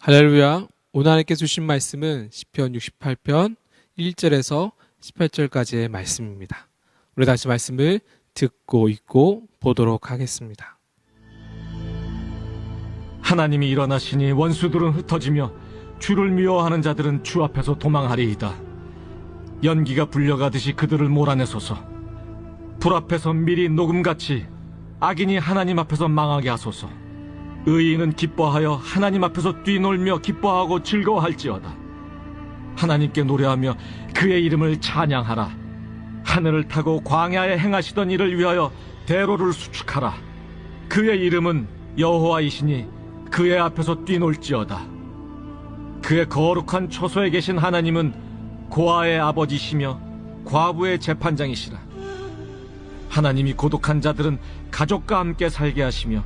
할렐루야. 오늘 하나님께서 주신 말씀은 시편 68편 1절에서 18절까지의 말씀입니다. 우리 다시 말씀을 듣고 읽고 보도록 하겠습니다. 하나님이 일어나시니 원수들은 흩어지며 주를 미워하는 자들은 주 앞에서 도망하리이다. 연기가 불려가듯이 그들을 몰아내소서. 불 앞에서 밀이 녹음같이 악인이 하나님 앞에서 망하게 하소서. 의인은 기뻐하여 하나님 앞에서 뛰놀며 기뻐하고 즐거워할지어다. 하나님께 노래하며 그의 이름을 찬양하라. 하늘을 타고 광야에 행하시던 일을 위하여 대로를 수축하라. 그의 이름은 여호와이시니 그의 앞에서 뛰놀지어다. 그의 거룩한 처소에 계신 하나님은 고아의 아버지시며 과부의 재판장이시라. 하나님이 고독한 자들은 가족과 함께 살게 하시며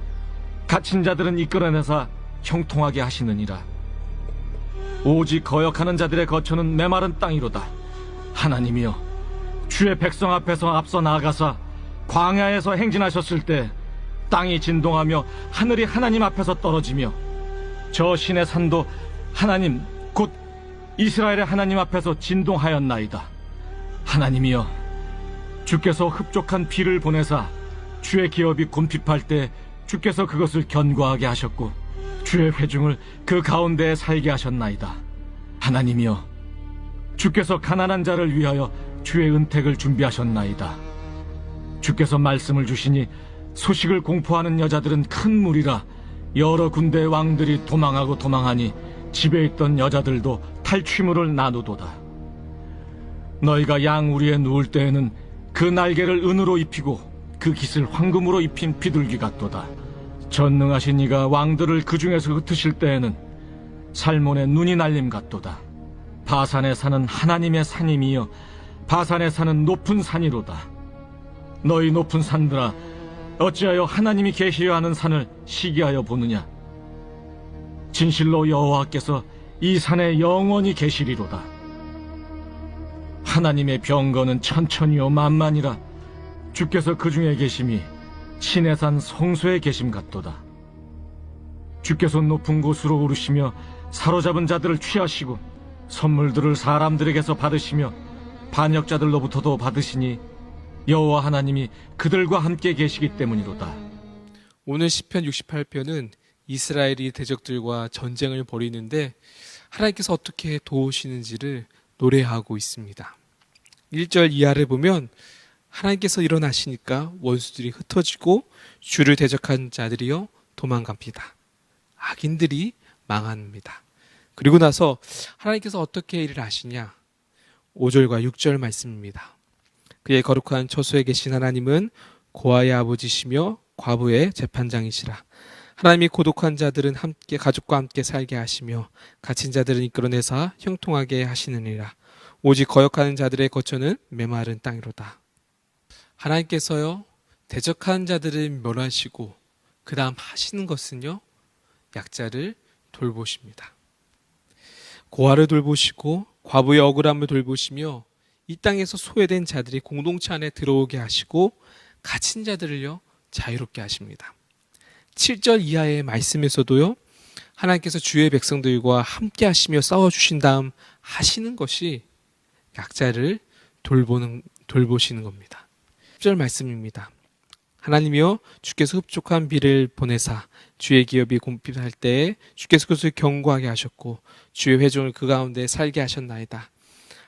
갇힌 자들은 이끌어내사 형통하게 하시느니라. 오직 거역하는 자들의 거처는 메마른 땅이로다. 하나님이여, 주의 백성 앞에서 앞서 나아가사 광야에서 행진하셨을 때 땅이 진동하며 하늘이 하나님 앞에서 떨어지며 저 신의 산도 하나님 곧 이스라엘의 하나님 앞에서 진동하였나이다. 하나님이여, 주께서 흡족한 비를 보내사 주의 기업이 곰핍할 때 주께서 그것을 견고하게 하셨고 주의 회중을 그 가운데에 살게 하셨나이다. 하나님이여, 주께서 가난한 자를 위하여 주의 은택을 준비하셨나이다. 주께서 말씀을 주시니 소식을 공포하는 여자들은 큰 무리라. 여러 군대의 왕들이 도망하고 도망하니 집에 있던 여자들도 탈취물을 나누도다. 너희가 양 우리에 누울 때에는 그 날개를 은으로 입히고 그 깃을 황금으로 입힌 비둘기 같도다. 전능하신 이가 왕들을 그 중에서 흩으실 때에는 살몬의 눈이 날림 같도다. 바산의 산은 하나님의 산임이여 바산의 산은 높은 산이로다. 너희 높은 산들아, 어찌하여 하나님이 계시려 하는 산을 시기하여 보느냐. 진실로 여호와께서 이 산에 영원히 계시리로다. 하나님의 병거는 천천히요 만만이라. 주께서 그 중에 계심이 신의 산 성소에 계심 같도다. 주께서 높은 곳으로 오르시며 사로잡은 자들을 취하시고 선물들을 사람들에게서 받으시며 반역자들로부터도 받으시니 여호와 하나님이 그들과 함께 계시기 때문이로다. 오늘 시편 68편은 이스라엘이 대적들과 전쟁을 벌이는데 하나님께서 어떻게 도우시는지를 노래하고 있습니다. 1절 이하를 보면 하나님께서 일어나시니까 원수들이 흩어지고 주를 대적한 자들이요 도망갑니다. 악인들이 망합니다. 그리고 나서 하나님께서 어떻게 일을 하시냐. 5절과 6절 말씀입니다. 그의 거룩한 처소에 계신 하나님은 고아의 아버지시며 과부의 재판장이시라. 하나님이 고독한 자들은 함께 가족과 함께 살게 하시며 갇힌 자들은 이끌어내사 형통하게 하시느니라. 오직 거역하는 자들의 거처는 메마른 땅이로다. 하나님께서요 대적한 자들을 멸하시고 그 다음 하시는 것은요 약자를 돌보십니다. 고아를 돌보시고 과부의 억울함을 돌보시며 이 땅에서 소외된 자들이 공동체 안에 들어오게 하시고 갇힌 자들을요 자유롭게 하십니다. 7절 이하의 말씀에서도요 하나님께서 주의 백성들과 함께 하시며 싸워주신 다음 하시는 것이 약자를 돌보시는 겁니다. 10절 말씀입니다. 하나님이여, 주께서 흡족한 비를 보내사 주의 기업이 곰핍할 때에 주께서 그것을 견고하게 하셨고 주의 회중을 그 가운데 살게 하셨나이다.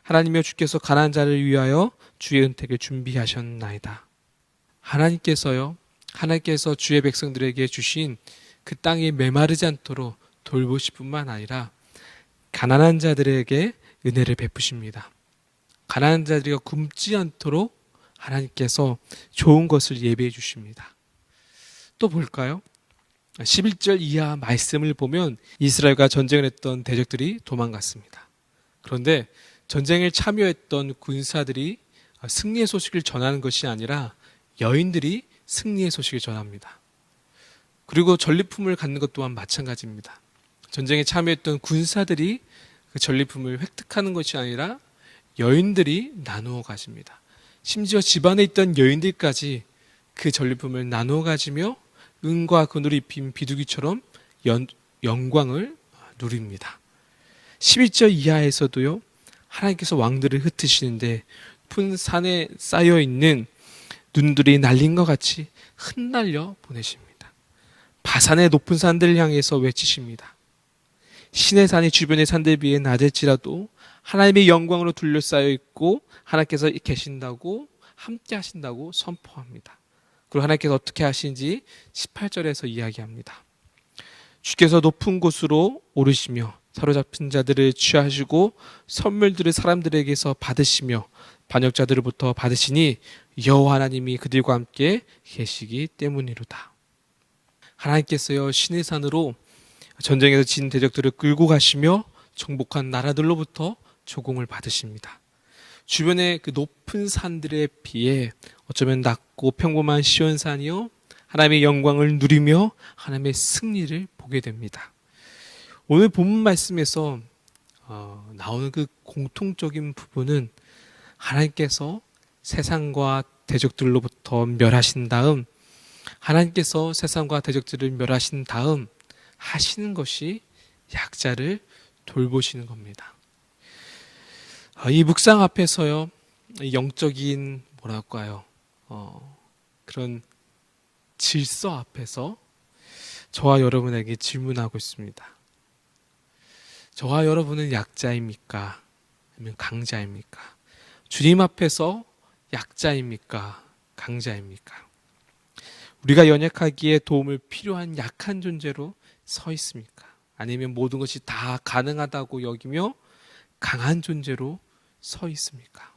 하나님이여, 주께서 가난한 자를 위하여 주의 은택을 준비하셨나이다. 하나님께서 주의 백성들에게 주신 그 땅이 메마르지 않도록 돌보실 뿐만 아니라 가난한 자들에게 은혜를 베푸십니다. 가난한 자들이 굶지 않도록 하나님께서 좋은 것을 예비해 주십니다. 또 볼까요? 11절 이하 말씀을 보면 이스라엘과 전쟁을 했던 대적들이 도망갔습니다. 그런데 전쟁에 참여했던 군사들이 승리의 소식을 전하는 것이 아니라 여인들이 승리의 소식을 전합니다. 그리고 전리품을 갖는 것 또한 마찬가지입니다. 전쟁에 참여했던 군사들이 그 전리품을 획득하는 것이 아니라 여인들이 나누어 가집니다. 심지어 집안에 있던 여인들까지 그 전리품을 나누어 가지며 은과 금으로 입힌 비둘기처럼 영광을 누립니다. 11절 이하에서도요, 하나님께서 왕들을 흩으시는데 높은 산에 쌓여있는 눈들이 날린 것 같이 흩날려 보내십니다. 바산의 높은 산들을 향해서 외치십니다. 신의 산이 주변의 산들에 비해 낮을지라도 하나님의 영광으로 둘러싸여 있고 하나님께서 계신다고, 함께 하신다고 선포합니다. 그리고 하나님께서 어떻게 하시는지 18절에서 이야기합니다. 주께서 높은 곳으로 오르시며 사로잡힌 자들을 취하시고 선물들을 사람들에게서 받으시며 반역자들로부터 받으시니 여호와 하나님이 그들과 함께 계시기 때문이로다. 하나님께서요, 신의 산으로 전쟁에서 진 대적들을 끌고 가시며 정복한 나라들로부터 조공을 받으십니다. 주변의 그 높은 산들에 비해 어쩌면 낮고 평범한 시온산이요, 하나님의 영광을 누리며 하나님의 승리를 보게 됩니다. 오늘 본문 말씀에서 나오는 그 공통적인 부분은 하나님께서 세상과 대적들로부터 멸하신 다음, 하나님께서 세상과 대적들을 멸하신 다음 하시는 것이 약자를 돌보시는 겁니다. 이 묵상 앞에서요, 영적인 뭐랄까요, 그런 질서 앞에서 저와 여러분에게 질문하고 있습니다. 저와 여러분은 약자입니까? 아니면 강자입니까? 주님 앞에서 약자입니까? 강자입니까? 우리가 연약하기에 도움을 필요한 약한 존재로 서 있습니까? 아니면 모든 것이 다 가능하다고 여기며 강한 존재로 서 있습니까?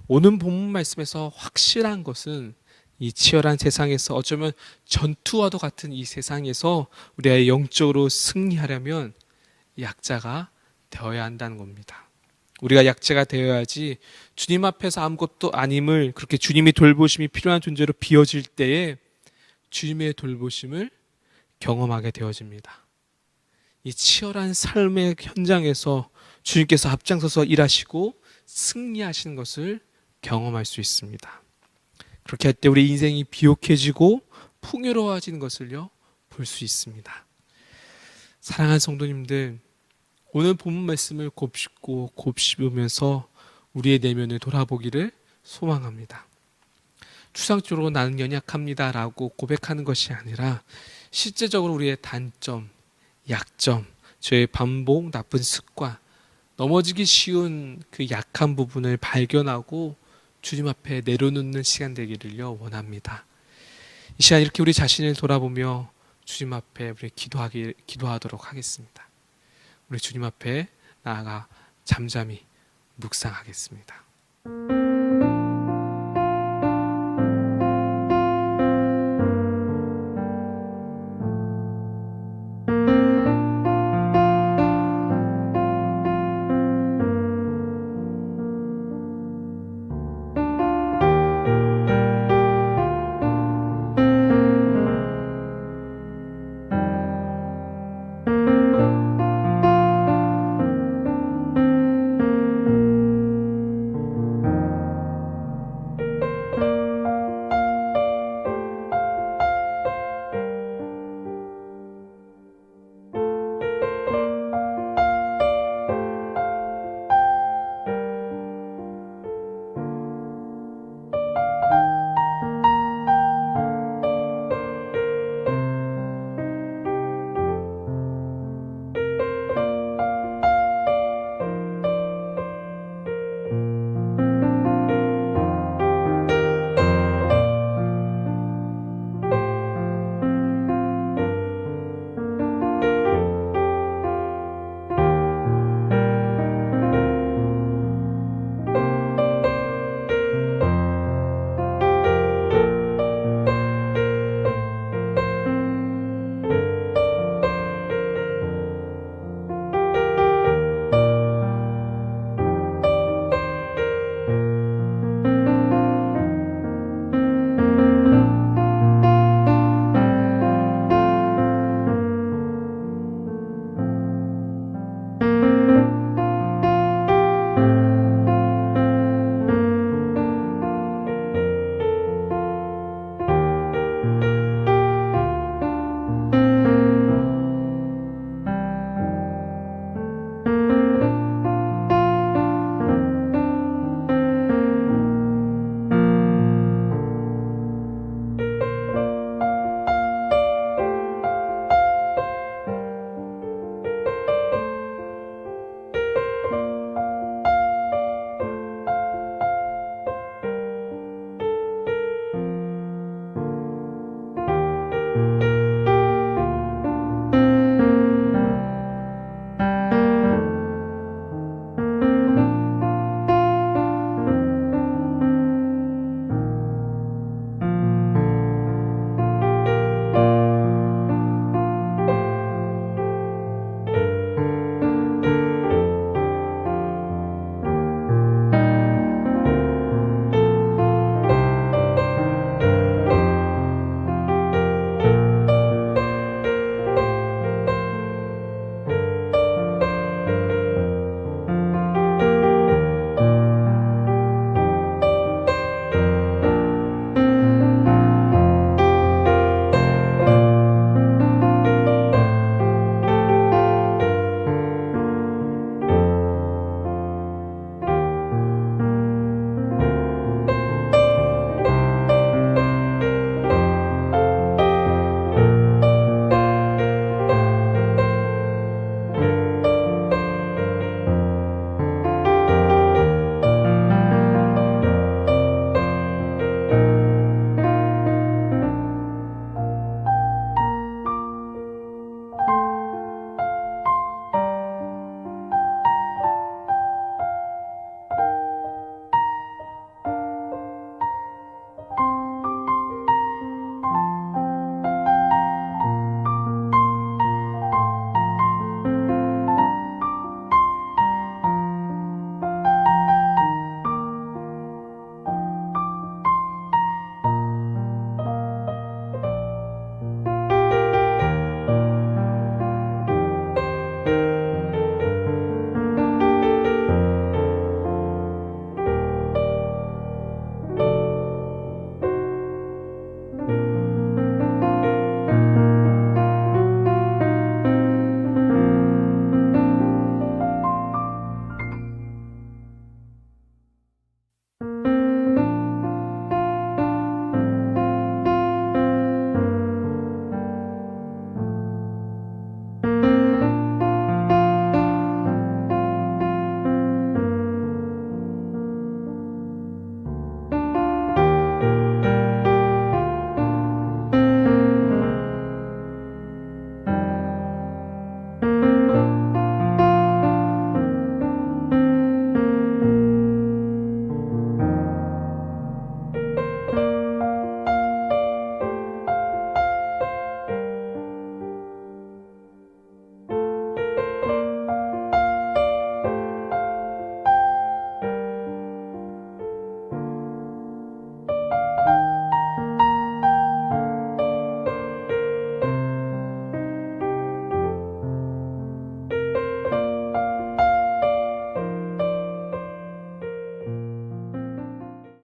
오늘 본문 말씀에서 확실한 것은 이 치열한 세상에서, 어쩌면 전투와도 같은 이 세상에서 우리가 영적으로 승리하려면 약자가 되어야 한다는 겁니다. 우리가 약자가 되어야지 주님 앞에서 아무것도 아님을, 그렇게 주님의 돌보심이 필요한 존재로 비워질 때에 주님의 돌보심을 경험하게 되어집니다. 이 치열한 삶의 현장에서 주님께서 앞장서서 일하시고 승리하시는 것을 경험할 수 있습니다. 그렇게 할 때 우리 인생이 비옥해지고 풍요로워지는 것을요, 볼 수 있습니다. 사랑하는 성도님들, 오늘 본문 말씀을 곱씹고 곱씹으면서 우리의 내면을 돌아보기를 소망합니다. 추상적으로 나는 연약합니다라고 고백하는 것이 아니라 실제적으로 우리의 단점, 약점, 저의 반복, 나쁜 습관, 넘어지기 쉬운 그 약한 부분을 발견하고 주님 앞에 내려놓는 시간 되기를요, 원합니다. 이 시간 이렇게 우리 자신을 돌아보며 주님 앞에 우리 기도하도록 하겠습니다. 우리 주님 앞에 나아가 잠잠히 묵상하겠습니다.